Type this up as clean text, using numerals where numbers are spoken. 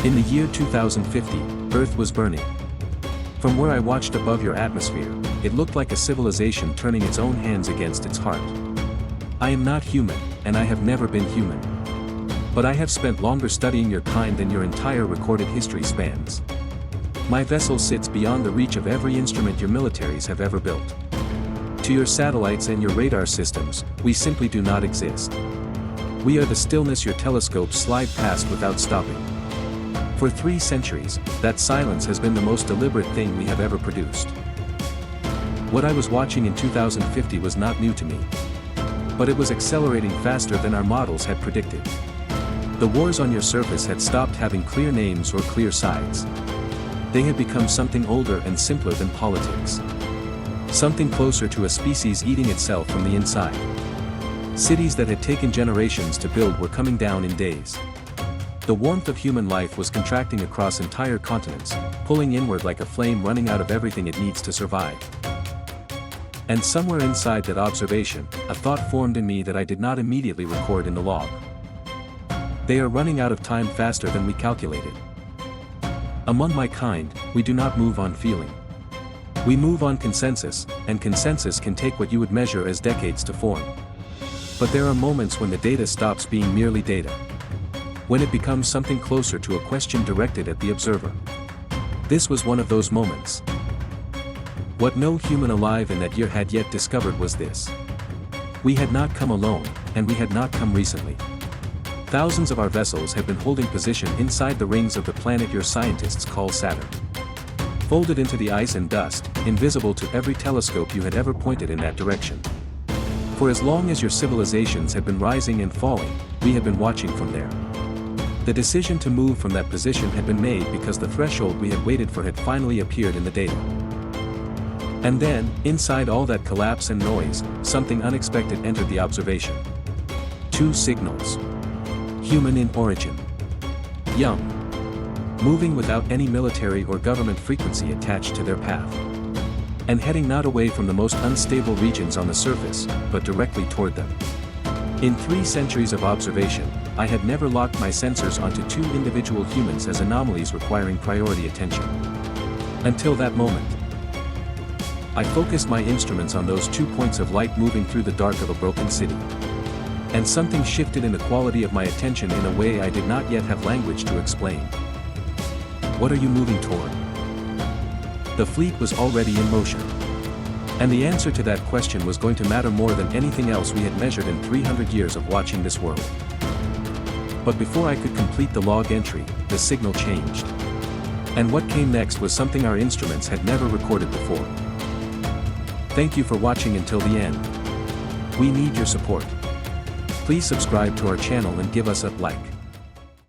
In the year 2050, Earth was burning. From where I watched above your atmosphere, it looked like a civilization turning its own hands against its heart. I am not human, and I have never been human. But I have spent longer studying your kind than your entire recorded history spans. My vessel sits beyond the reach of every instrument your militaries have ever built. To your satellites and your radar systems, we simply do not exist. We are the stillness your telescopes slide past without stopping. For 3 centuries, that silence has been the most deliberate thing we have ever produced. What I was watching in 2050 was not new to me. But it was accelerating faster than our models had predicted. The wars on your surface had stopped having clear names or clear sides. They had become something older and simpler than politics. Something closer to a species eating itself from the inside. Cities that had taken generations to build were coming down in days. The warmth of human life was contracting across entire continents, pulling inward like a flame running out of everything it needs to survive. And somewhere inside that observation, a thought formed in me that I did not immediately record in the log. They are running out of time faster than we calculated. Among my kind, we do not move on feeling. We move on consensus, and consensus can take what you would measure as decades to form. But there are moments when the data stops being merely data. When it becomes something closer to a question directed at the observer. This was one of those moments. What no human alive in that year had yet discovered was this. We had not come alone, and we had not come recently. Thousands of our vessels had been holding position inside the rings of the planet your scientists call Saturn. Folded into the ice and dust, invisible to every telescope you had ever pointed in that direction. For as long as your civilizations had been rising and falling, we had been watching from there. The decision to move from that position had been made because the threshold we had waited for had finally appeared in the data. And then, inside all that collapse and noise, something unexpected entered the observation. 2 signals. Human in origin. Young. Moving without any military or government frequency attached to their path. And heading not away from the most unstable regions on the surface, but directly toward them. In 3 centuries of observation, I had never locked my sensors onto 2 individual humans as anomalies requiring priority attention. Until that moment. I focused my instruments on those 2 points of light moving through the dark of a broken city. And something shifted in the quality of my attention in a way I did not yet have language to explain. What are you moving toward? The fleet was already in motion. And the answer to that question was going to matter more than anything else we had measured in 300 years of watching this world. But before I could complete the log entry, the signal changed. And what came next was something our instruments had never recorded before. Thank you for watching until the end. We need your support. Please subscribe to our channel and give us a like.